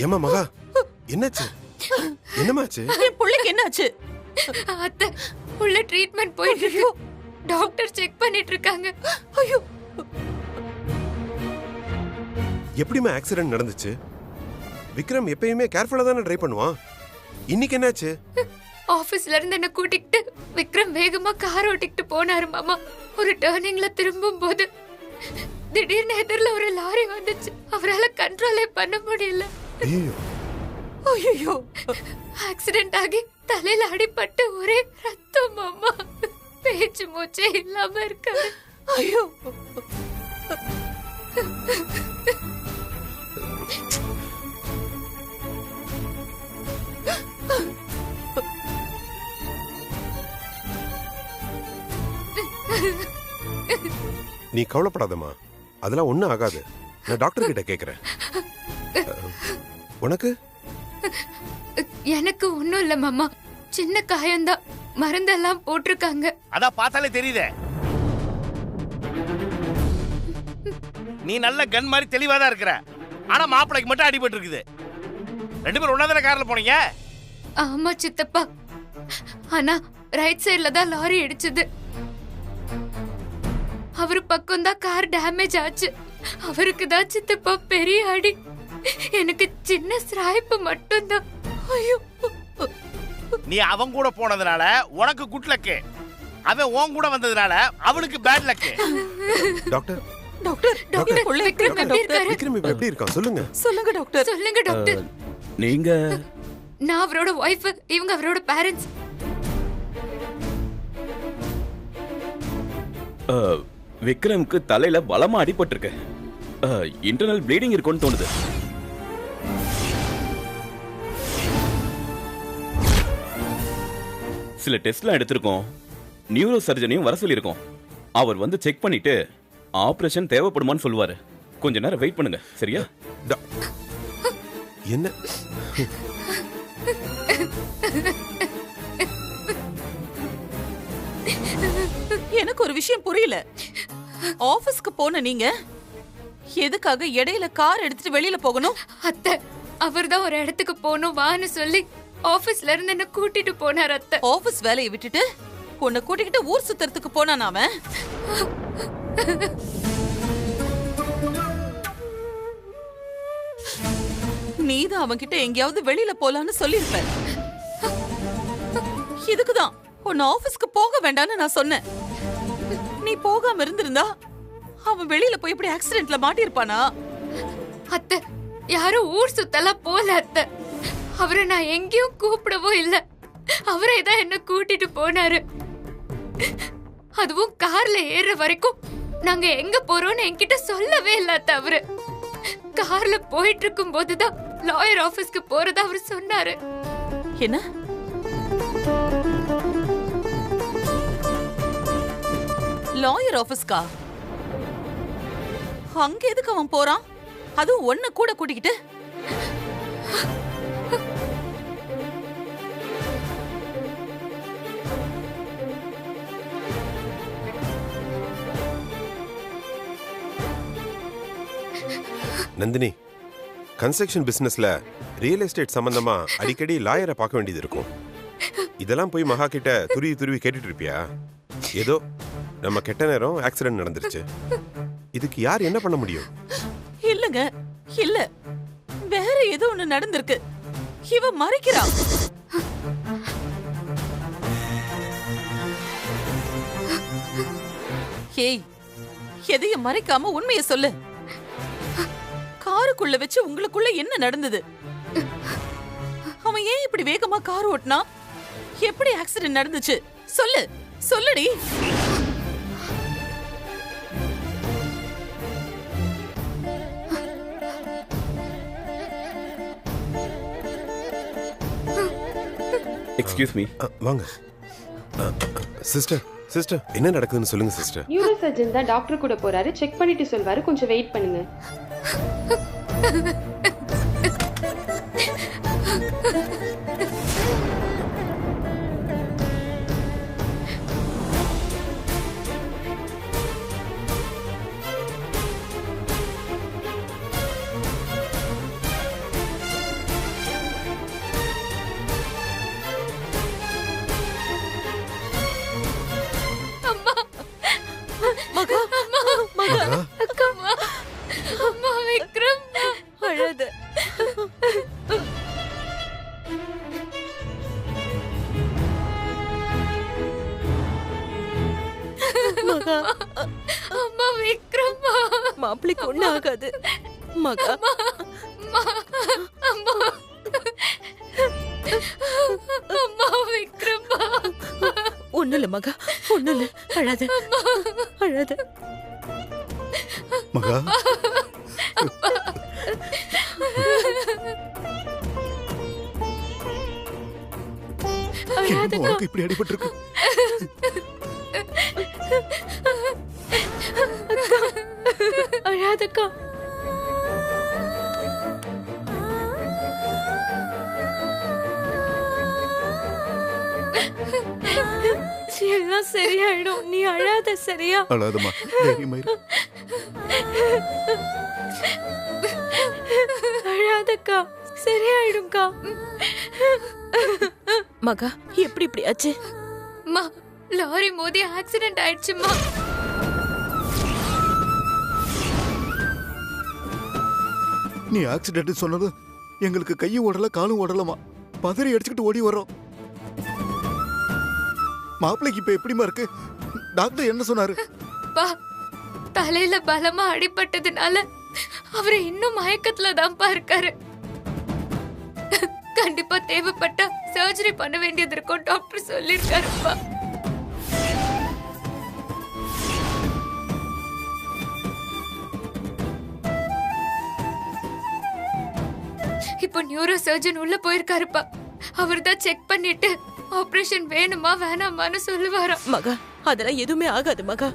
ஏமா மகா, என்னாச்சு? என்னமாச்சு? என் புள்ளைக்கு என்னாச்சு? அத்தை, உள்ள ட்ரீட்மெண்ட் போயிட்டு இருக்கு. டாக்டர் செக் பண்ணிட்டு இருக்காங்க. ஐயோ, எப்படிமா ஆக்சிடென்ட் நடந்துச்சு? விக்ரம் எப்பயுமே கேர்ஃபுல்லா தானே டிரைவ் பண்ணுவான். இன்னைக்கு என்னாச்சு? ஆபீஸ்ல இருந்து என்ன கூட்டிக்கிட்டு விக்ரம் வேகமா கார் ஓட்டிக்கிட்டு போனாரு மாமா. ஒரு டர்னிங்ல திரும்பும் போது திடீர்னு எதிரில ஒரு லாரி வந்துச்சு. அவரால கண்ட்ரோலே பண்ண முடியல. ஐயோ, ஐயோ, ஆக்சிடென்ட் ஆகி தலையில அடிபட்டு ஒரே ரத்தம் மாமா. பேச்சு மூச்சே இல்லாம இருக்காரு. ஐயோ. நீ கவலைப்படாதம்மா, அதெல்லாம் ஒண்ணும் ஆகாது. நான் டாக்டர் கிட்ட கேக்குறேன். உனக்கு? எனக்கு ஒண்ணும் இல்ல மாமா, சின்ன காயம்தான். மருந்தெல்லாம் போட்டிருக்காங்க. அதான் பார்த்தாலே தெரியுதே, நீ நல்ல கன் மாதிரி தெளிவாதான் இருக்கிற. ஆனா மாப்பிளைக்கு மட்டும் அடிபட்டு இருக்குது. 2 பேரும் ஒன்னாதான கார்ல போனீங்க? ஆமா சித்தப்பா, ஆனா ரைட் சைடுல தான் லாரி இடிச்சது. அவரு பக்கம் தான் கார் டேமேஜ் ஆச்சு. அவருக்கு தான் சித்தப்பா பெரிய அடி. எனக்கு சின்ன ஸ்ராய்ப்பு மட்டும்தான். ஐயோ, நீ அவன் கூட போனதுனால உனக்கு குட் லக்கு, அவன் உன் கூட வந்ததுனால அவனுக்கு bad luck. Doctor, doctor, doctor, புள்ள விக்ரம் எப்படி இருக்காரு? விக்ரம் இப்ப எப்படி இருக்கான் சொல்லுங்க. சொல்லுங்க டாக்டர். சொல்லுங்க டாக்டர். நீங்க? நான் அவரோட வைஃப், இவங்க அவரோட பேரண்ட்ஸ். விக்ரம்க்கு தலையில பலமா அடிபட்டிருக்கு. இன்டர்னல் ப்ளீடிங் இருக்குன்னு தோணுது. சில டெஸ்ட்லாம் எடுத்திருக்கோம். நியூரோ சர்ஜனையும் வர சொல்லியிருக்கோம். அவர் வந்து செக் பண்ணிட்டு ஆபரேஷன் தேவைப்படுமான்னு சொல்லுவாரு. கொஞ்ச நேரம் வெயிட் பண்ணுங்க, சரியா? என்ன? எனக்கு ஒரு விஷயம் புரியல. ஆபீஸ்க்கு போன நீங்க எதுக்காக இடையில கார் எடுத்துட்டு வெளியில போகணும்? அத்தை, அவர்தான் ஒரு இடத்துக்கு போகணும் வான்னு சொல்லி ஆபீஸ்ல இருந்து என்ன கூட்டிட்டு போனார். அத்தை, ஆபீஸ் வேலையை விட்டுட்டு உன்னை கூட்டிக்கிட்டு ஊர் சுத்துறதுக்கு போனான் அவன். நீதான் அவன்கிட்ட எங்கேயாவது வெளியில போலான்னு சொல்லிருப்ப. இதுக்குதான் உன்னை ஆபீஸ்க்கு போக வேண்டாம்னு நான் சொன்னேன். நீ போகாம இருந்திருந்தா அவன் வெளியில போய் இப்படி ஆக்சிடென்ட்ல மாட்டிருப்பானா? அத்தை, யாரும் ஊர் சுத்தலாம் போல. அத்தை, அவரை நான் எங்கேயும் கூப்பிடவோ இல்ல. அவரே தான் என்ன கூட்டிட்டு போனாரு. அதுவும் கார்ல ஏற வரைக்கும் நாங்க எங்க போறோம்னு என்கிட்ட சொல்லவே இல்ல. அவரு கார்ல போயிட்டு இருக்கும் போதுதான் லாயர் ஆபீஸ்க்கு போறதா அவரு சொன்னாரு. என்ன? லாயர் ஆபீஸ்கா? அங்க எதுக்கு அவன் போறான்? அதுவும் ஒன்ன கூட கூட்டிக்கிட்டு? நந்தினி, கன்ஸ்ட்ரக்ஷன் பிசினஸ்ல ரியல் எஸ்டேட் சம்பந்தமா அடிக்கடி லாயரை பார்க்க வேண்டியது இருக்கும். இதெல்லாம் போய் மகா கிட்ட துருவி துருவி கேட்டுட்டு இருப்பியா? ஏதோ நம்ம கெட்ட நேரம் ஆக்சிடென்ட் நடந்துருச்சு, இதுக்கு யார் என்ன பண்ண முடியும்? இல்லங்க, இல்ல, வேற ஏதோ ஒண்ணு நடந்திருக்கு. இவ மறைக்கிறா. ஏய், எதையும் மறைக்காம உண்மையை சொல்லு. காருக்குள்ள வச்சு உங்களுக்குள்ள என்ன நடந்தது? அவன் ஏன் இப்படி வேகமா கார் ஓட்டினா? எப்படி ஆக்சிடென்ட் நடந்துச்சு? சொல்லு, சொல்லுடி. Excuse me. வாங்க சிஸ்டர். சிஸ்டர், என்ன நடக்குதுன்னு சொல்லுங்க சிஸ்டர். நியூரோ சர்ஜன் தான் டாக்டர் கூட போறாரு, செக் பண்ணிட்டு சொல்வாரு, கொஞ்சம் வெயிட் பண்ணுங்க. மாப்பிளைக்கு ஒண்ணும் ஆகாது மகா. அம்மா அம்மா அம்மா விக்ரமா. ஒண்ணு இல்ல மகா, ஒண்ணு இல்ல, அழாத அழாத மகா. அழாதக்கா. உனக்கு இப்படி அடிபட்டு இருக்கு? அழாதக்கா. எல்லாம் சரியாயிடும், நீ அழாத, சரியா? அழாதம்மா, தைரியமா இரு. அழாதக்கா, சரியாயிடும்க்கா. மகா, எப்படி இப்படி ஆச்சு? அம்மா லாரி மோதி ஆக்சிடென்ட் ஆயிடுச்சுமா. நீ ஆக்சிடென்ட் சொன்னது எங்களுக்கு கையும் ஓடல காலும் ஓடலமா. பதறி அடிச்சுக்கிட்டு ஓடி வரோம். மாப்பிள்ளைக்கு இப்ப எப்படிமா இருக்கு? டாக்டர் என்ன சொன்னாரு? பா தலையில பலமா அடிபட்டதுனால அவரு இன்னும் மயக்கத்துல தான்ப்பா இருக்காரு. கண்டிப்பா தேவைப்பட்டா சர்ஜரி பண்ண வேண்டியது இருக்கும் டாக்டர் சொல்லிருக்காருப்பா. இப்போ நியூரோ சர்ஜன் உள்ள போயிருக்காருப்பா. அவர் தான் செக் பண்ணிட்டு ஆபரேஷன் வேணுமா வேணாமான்னு சொல்லுவாரா. மகா, அதெல்லாம் எதுவுமே ஆகாது மகா.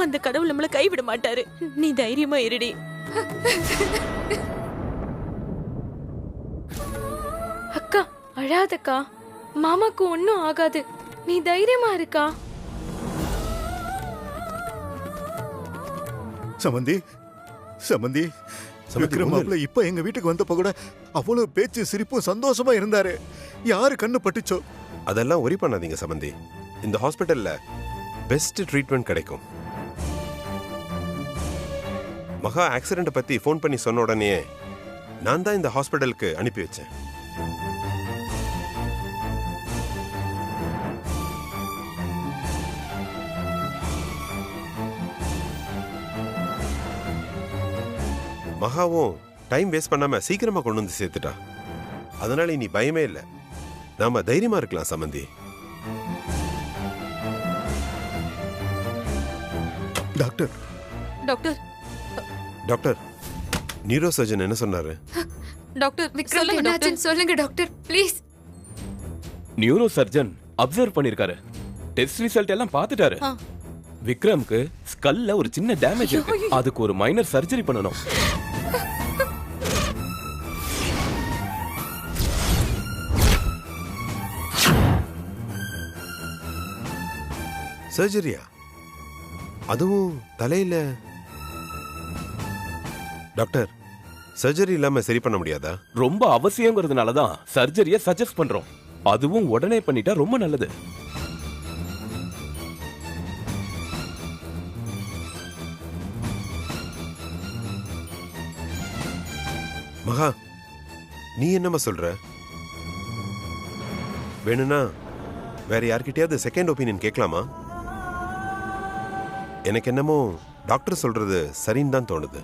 அந்த கடவுள் நம்மள கைவிட மாட்டாரு. நீ தைரியமா இருடி. அக்கா அழாதக்கா, மாமாக்கு ஒன்னும் ஆகாது, நீ தைரியமா இருக்கா? சமந்தி, சமந்தி, விக்ரம் மாப்பிள்ள இப்ப எங்க வீட்டுக்கு வந்தப்ப கூட அவ்வளவு பேச்சு சிரிப்பும் சந்தோஷமா இருந்தாரு. யாரு கண்ணு பட்டுச்சோ? அதெல்லாம் ஒரி பண்ணாதீங்க சமந்தி. இந்த ஹாஸ்பிட்டல்ல பெஸ்ட் ட்ரீட்மெண்ட் கிடைக்கும். மகா ஆக்சிடென்ட் பத்தி ஃபோன் பண்ணி சொன்ன உடனே நான் தான் இந்த ஹாஸ்பிட்டலுக்கு அனுப்பி வச்சேன். மகாவும் டைம் வேஸ்ட் பண்ணாம சீக்கிரமா கொண்டு வந்து சேர்த்துட்டா. அதனால இனி பயமே இல்லை. நாம தைரியமா இருக்கலாம் சமந்தி. Doctor, doctor, doctor, neuro surgeon என்ன சொன்னாரு? டாக்டர் விக்ரம் சொல்லுங்க டாக்டர். என்னாச்சுன்னு சொல்லுங்க doctor please. Neuro surgeon observe பண்ணிருக்காரு. டெஸ்ட் ரிசல்ட் எல்லாம் பார்த்துட்டாரு. விக்ரம்க்கு ஸ்கல்ல ஒரு சின்ன டேமேஜ் இருக்கு. அதுக்கு ஒரு மைனர் சர்ஜரி பண்ணணும். சர்ஜரியா? அதுவும் தலையில? டாக்டர், சர்ஜரி இல்லாம சரி பண்ண முடியாதா? ரொம்ப அவசியங்கிறதுனால தான் சர்ஜரியை சஜஸ்ட் பண்றோம். அதுவும் உடனே பண்ணிட்டா ரொம்ப நல்லது. மகா, நீ என்னமா சொல்ற? வேணும்னா வேற யார்கிட்டயாவது செகண்ட் ஒப்பீனியன் கேட்கலாமா? எனக்கு என்னமோ டாக்டர் சொல்றது சரின்னு தான் தோணுது.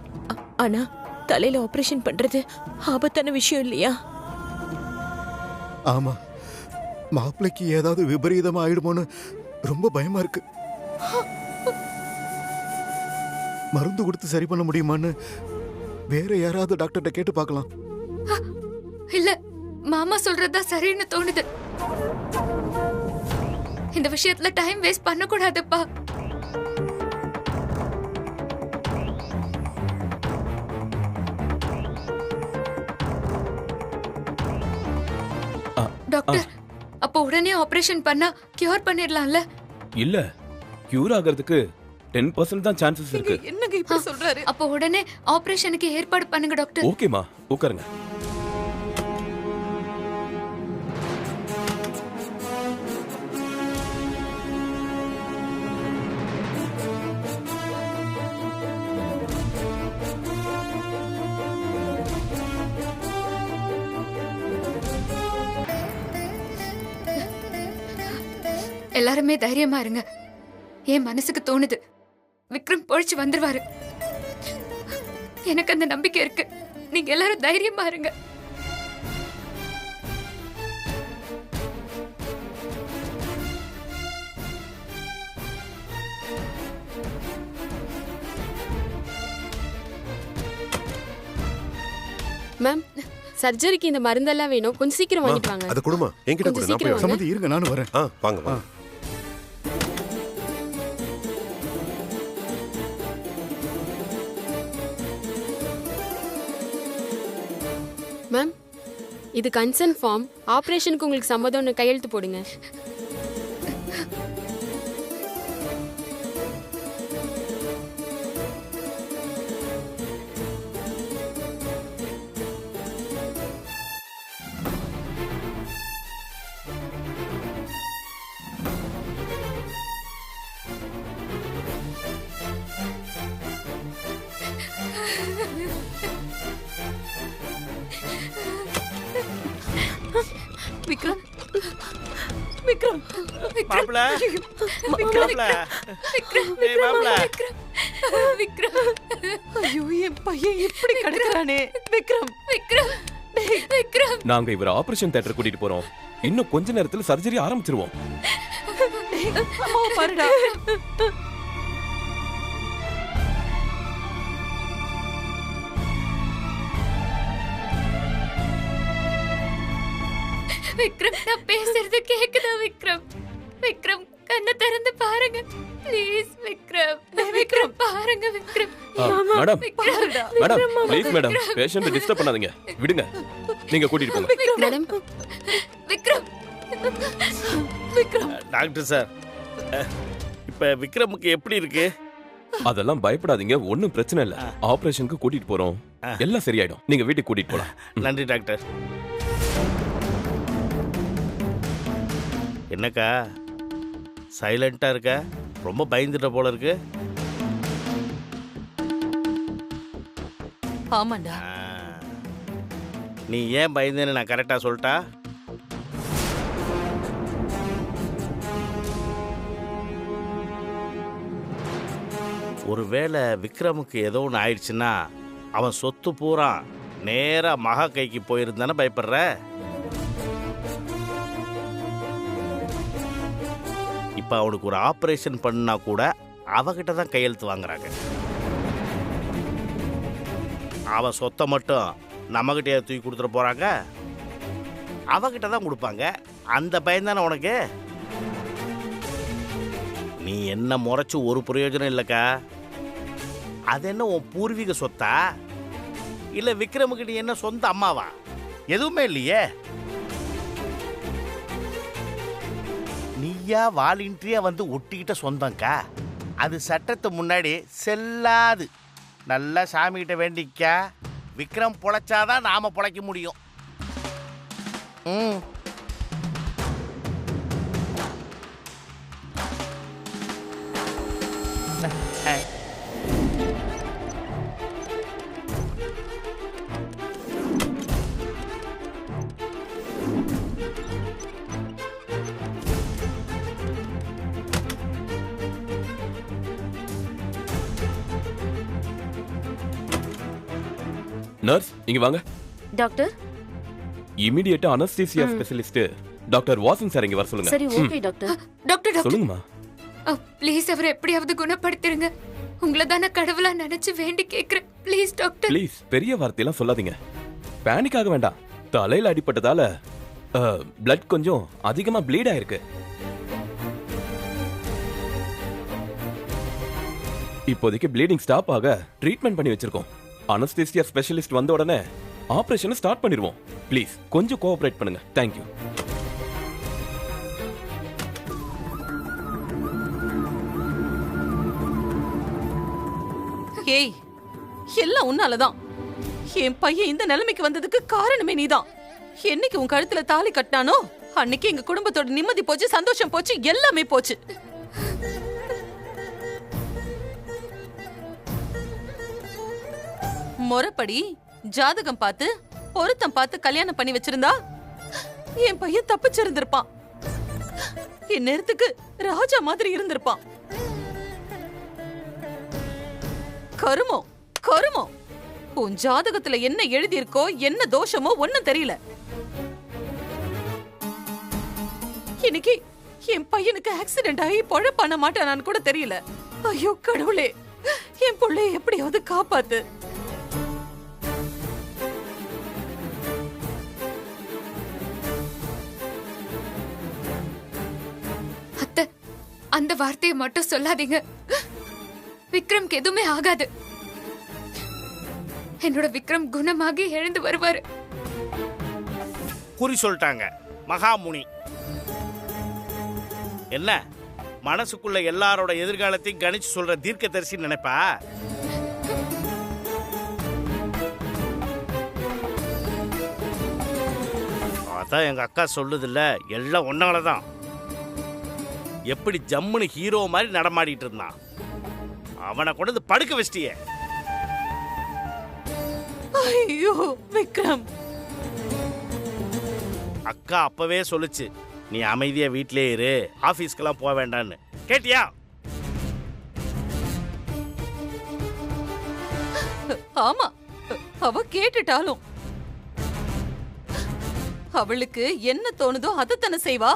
ஆனா தலையில ஆபரேஷன் பண்றது ஆபத்தான விஷயம் இல்லையா? ஆமா, மாப்பிள்ளைக்கு ஏதாவது விபரீதமா ஆயிடுமோன்னு ரொம்ப பயமா இருக்கு. மருந்து கொடுத்து சரி பண்ண முடியுமான்னு வேற யாராவது டாக்டர்கிட்ட கேட்டு பார்க்கலாம். இல்ல மாமா சொல்றதா சரின்னு தோணுது. இந்த விஷயத்துல டைம் வேஸ்ட் பண்ண கூடாதுப்பா. டாக்டர், அப்ப உடனே ஆபரேஷன் பண்ணா கியூர் பண்ணிடலாம்ல? இல்ல, கியூர் ஆகிறதுக்கு 10% தான் சான்சஸ் இருக்கு. என்னங்க இப்படி சொல்றாரு? அப்ப உடனே ஆபரேஷனுக்கு ஏற்பாடு பண்ணுங்க டாக்டர். ஓகேமா, உட்காருங்க. எல்லாருமே தைரியமா இருங்க. என் மனசுக்கு தோணுது விக்ரம் பொழிச்சு வந்துருவாரு. எனக்கு அந்த நம்பிக்கை இருக்கு. நீங்க எல்லாரும் தைரியமா இருங்க. மேம், சர்ஜரிக்கு இந்த மருந்தெல்லாம் வேணும், கொஞ்சம் சீக்கிரம் வாங்கிட்டு வாங்க. அது குடுமா என்கிட்ட கொஞ்சம் கொடு, நான் போய் சீக்கிரம் வரேன். சமந்தி இருங்க, நானும் வரேன். வாங்க வாங்க. மேம், இது கன்சர்ன் ஃபார்ம். ஆபரேஷனுக்கு உங்களுக்கு சம்மதம்னு கையெழுத்து போடுங்க. விக்ரம், விக்ரம், மாப்ள விக்ரம், மாப்ள விக்ரம், ஐயோ என் பையன் இப்படி கிடக்குறானே. விக்ரம், விக்ரம், விக்ரம். நாங்க இவர ஆபரேஷன் தியேட்டர் கூட்டிட்டு போறோம். இன்னும் கொஞ்ச நேரத்துல சர்ஜரி ஆரம்பிச்சிருவோம். அம்மாவை பாருடா. விக்ரம், நான் பேசுறது கேக்குதா? விக்ரம், விக்ரம், கண்ணை திறந்து பாருங்க ப்ளீஸ். விக்ரம், விக்ரம், பாருங்க விக்ரம். மேடம், பாருடா. மேடம், ப்ளீஸ் மேடம், பேஷண்ட்டை டிஸ்டர்ப் பண்ணாதீங்க, விடுங்க. நீங்க கூட்டிட்டு போங்க. Madam, Vikram, Vikram, doctor sir, இப்ப விக்ரமுக்கு எப்படி இருக்கு? அதெல்லாம் பயப்படாதீங்க, ஒண்ணும் பிரச்சனை இல்ல. ஆபரேஷனுக்கு கூட்டிட்டு போறோம், எல்லாம் சரியாயிடும். நீங்க வீட்டுக்கு கூட்டிட்டு போலாம். நன்றி டாக்டர். என்னக்கா சைலண்டா இருக்க? ரொம்ப பயந்துட்ட போல இருக்கு. ஆமாண்டா. நீ ஏன் பயந்தேன்னு நான் கரெக்டா சொல்லிட்டா? ஒருவேளை விக்ரமுக்கு ஏதோ ஒன்று ஆயிடுச்சுன்னா அவன் சொத்து பூரா நேரா மகா கைக்கு போயிருந்தானே பயப்படுற? இப்ப அவனுக்கு ஒரு ஆபரேஷன் பண்ணா கூட அவகிட்ட தான் கையெழுத்து வாங்குறாங்க. அவன் சொத்தை மட்டும் நம்மகிட்டே தூக்கி கொடுத்துட போறாங்க. அவகிட்ட தான் கொடுப்பாங்க. அந்த பயம் தானே உனக்கு? நீ என்ன முறைச்சு ஒரு பிரயோஜனம் இல்லைக்கா. அது என்ன உன் பூர்வீக சொத்தா இல்ல விக்ரமுக்கு நீ என்ன சொந்த அம்மாவா? எதுவுமே இல்லையே. நீயா வாலண்டியா வந்து ஒட்டிக்கிட்ட சொந்தம்க்கா. அது சட்டத்து முன்னாடி செல்லாது. நல்லா சாமிகிட்ட வேண்டிக்கா. விக்ரம் பொழைச்சாதான் நாம பொழைக்க முடியும். நர்ஸ், இங்க வாங்க. டாக்டர், இமிடியேட்டா anaesthesia specialist doctor Vasan sir இங்க வர சொல்லுங்க. சரி ஓகே டாக்டர். டாக்டர், சொல்லுங்கம்மா. ப்ளீஸ் அவரை எப்படியாவது குணப்படுத்திருங்க. உங்களை தானே கடவுளா நினைச்சு வேண்டி கேக்குறேன். Please doctor. ப்ளீஸ், பெரிய வார்த்தையெல்லாம் சொல்லாதீங்க. பேனிக் ஆக வேண்டாம். தலையில அடிபட்டதால பிளட் கொஞ்சம் அதிகமா ப்ளீட் ஆயிருக்கு. இப்போதைக்கு ப்ளீடிங் ஸ்டாப் ஆக ட்ரீட்மெண்ட் பண்ணி வச்சிருக்கோம். அனஸ்தீசியா ஸ்பெஷலிஸ்ட் வந்த உடனே ஆபரேஷனை ஸ்டார்ட் பண்ணிடுவோம். ப்ளீஸ் கொஞ்சம் கோஆபரேட் பண்ணுங்க. தேங்க்யூ. ஏய், எல்லாம் உன்னாலதான். என் பையன் இந்த நிலைமைக்கு வந்ததுக்கு காரணமே நீதான். என்னைக்கு உன் கழுத்துல தாலி கட்டினானோ அன்னைக்கு எங்க குடும்பத்தோட நிம்மதி போச்சு, சந்தோஷம் போச்சு, எல்லாமே போச்சு. முறைப்படி ஜாதகம் பார்த்து பொருத்தம் பார்த்து கல்யாணம் பண்ணி வச்சிருந்தா என் பையன் தப்பிச்சிருந்திருப்பான். என் நேரத்துக்கு ராஜா மாதிரி இருந்திருப்பான். கருமம் கருமம். உன் ஜாதகத்துல என்ன எழுதியிருக்கோ என்ன தோஷமோ ஒண்ணும் தெரியல. இன்னைக்கு என் பையனுக்கு ஆக்சிடென்ட் ஆகி பொழப்பான மாட்டானான்னு கூட தெரியல. ஐயோ கடவுளே, என் பிள்ளைய எப்படியாவது காப்பாத்து. அத்தை, அந்த வார்த்தையை மட்டும் சொல்லாதீங்க. விக்ரம்க்கு எதுவுமே ஆகாது. என்னோட விக்ரம் குணமாகி எழுந்து வருவாரு. குறி சொல்லிட்டாங்க மகாமுனி. என்ன மனசுக்குள்ள எல்லாரோட எதிர்காலத்தையும் கணிச்சு சொல்ற தீர்க்கதரிசி நினைப்பா? அதான் எங்க அக்கா சொல்லுதில்ல, எல்லாம் ஒன்னாலதான். எப்படி ஜம்முன்னு ஹீரோ மாதிரி நடமாடிட்டு இருந்தான், அவனை கொண்டு படுக்க வச்சிட்டியே. ஐயோ விக்ரம், அக்கா அப்பவே சொல்லுச்சு, நீ அமைதியா வீட்லயே இரு, ஆபீஸ்க்கெல்லாம் போக வேண்டான்னு. கேட்டியா? ஆமா, அவ கேட்டுட்டாலும் அவளுக்கு என்ன தோணுதோ அதத்தானே செய்வா.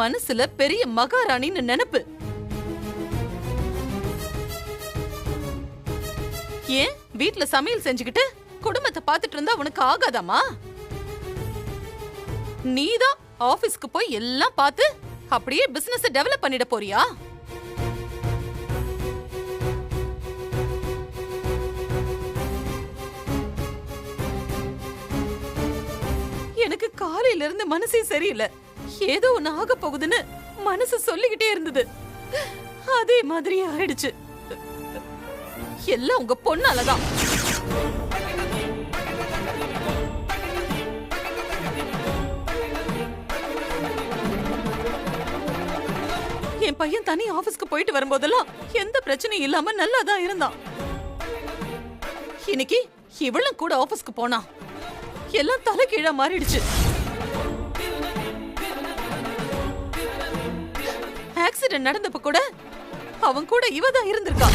மனசுல பெரிய மகாராணின்னு நினைப்பு. ஏன் வீட்ல சமையல் செஞ்சுக்கிட்டு குடும்பத்தை பார்த்துட்டு இருந்தா உனக்கு ஆகாதாமா? நீதான் ஆபீஸ்க்கு போய் எல்லாம் பார்த்து அப்படியே பிசினஸ் டெவலப் பண்ணிட போறியா? எனக்கு காலையில இருந்து மனசே சரியில்லை. ஏதோ ஒண்ணு ஆக போகுதுன்னு மனசு சொல்லிக்கிட்டே இருந்தது. அதே மாதிரி ஆயிடுச்சு. எல்லாம் உங்க பொண்ணாலதான். என் பையன் தனி ஆபீஸ்க்கு போயிட்டு வரும்போதெல்லாம் எந்த பிரச்சனையும் இல்லாம நல்லாதான் இருந்தான். இன்னைக்கு இவளும் கூட ஆபீஸ்க்கு போனா எல்லாம் தலைகீழா மாறிடுச்சு. ஆக்சிடென்ட் நடந்தப்ப கூட அவன் கூட இவதான் இருந்திருக்கா.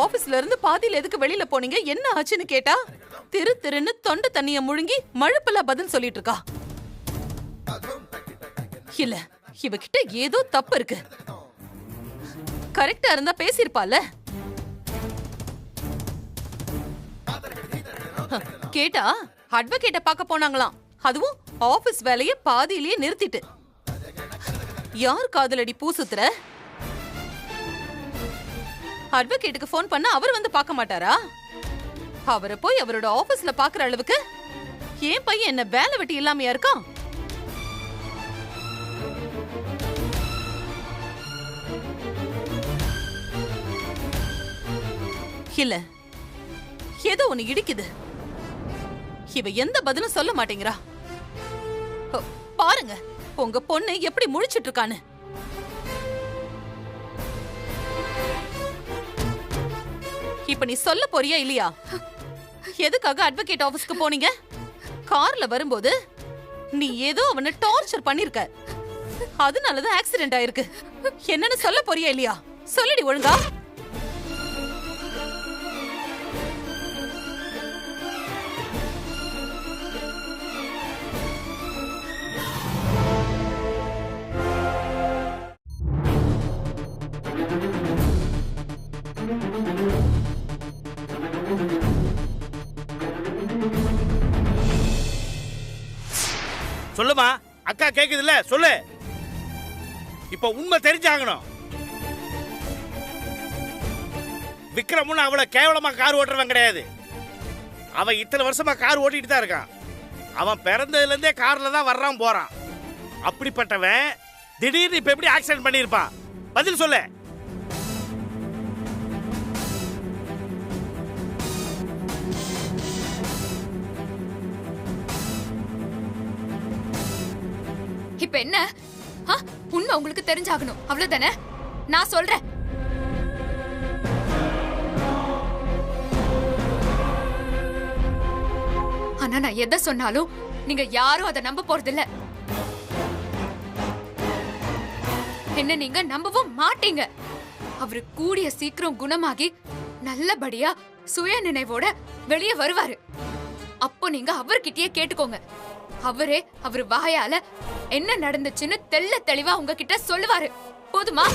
ஆபீஸ்ல இருந்து பாதியில எதுக்கு வெளியில போனீங்க, என்ன ஆச்சுன்னு கேட்டா திரு திருன்னு தொண்டை தண்ணிய முழுங்கி மழுப்பெல்லாம் பதில் சொல்லிட்டு இருக்கா. இல்ல, இவகிட்ட ஏதோ தப்பு இருக்கு. கரெக்டா இருந்தா பேசிருப்பால. கேட்டா அட்வொகேட்ட பார்க்க போனாங்களாம், அதுவும் ஆபீஸ் வேலைய பாதியிலேயே நிறுத்திட்டு. யார் காதலடி பூ சுத்துற? அட்வொகேட்டுக்கு போன் பண்ண அவர் வந்து பார்க்க மாட்டாரா? அவரை போய் அவரோட ஆபீஸ்ல பாக்குற அளவுக்கு ஏன் பையன் என்ன வேலை வெட்டி இல்லாமையா இருக்கான்? இல்ல, ஏதோ ஒண்ணு இடிக்குது. இவ எந்த பதிலும் சொல்ல மாட்டேங்கிறா. பாருங்க உங்க பொண்ணு எப்படி முழிச்சிட்டு இருக்கான்னு. இப்ப நீ சொல்ல போறியா இல்லையா? எதுக்காக அட்வொகேட் ஆபீஸ்க்கு போனீங்க? கார்ல வரும்போது நீ ஏதோ அவனை டார்ச்சர் பண்ணிருக்க, அதனாலதான் ஆக்சிடென்ட் ஆயிருக்கு. என்னன்னு சொல்ல போறியா இல்லையா? சொல்லிடி ஒழுங்கா. சொல்லுமா, அக்கா கேக்குதுல்ல, சொல்லு. இப்ப உண்மை தெரிஞ்சாகணும். விக்ரம் அவ்வளவு கேவலமா கார் ஓட்டுறவன் கிடையாது. அவன் இத்தனை வருஷமா கார் ஓட்டிட்டு தான் இருக்கான். அவன் பிறந்ததுல இருந்தே கார்ல தான் வர்றான் போறான். அப்படிப்பட்டவன் திடீர்னு இப்ப எப்படி ஆக்சிடென்ட் பண்ணிருப்பான்? பதில் சொல்லு. இப்ப என்ன? உண்மை உங்களுக்கு தெரிஞ்சாகணும், அவ்வளவுதானே? நான் சொல்றேன். ஆனா நான் எதை சொன்னாலும் நீங்க யாரும் அதை நம்ப போறதில்ல. என்ன நீங்க நம்பவும் மாட்டீங்க. அவரு கூடிய சீக்கிரம் குணமாகி நல்லபடியா சுய நினைவோட வெளியே வருவாரு. அப்போ நீங்க அவர்கிட்டயே கேட்டுக்கோங்க. அவர் வாயால என்ன நடந்துச்சுன்னு தெள்ள தெளிவா உங்ககிட்ட சொல்லுவாரு. போதுமா?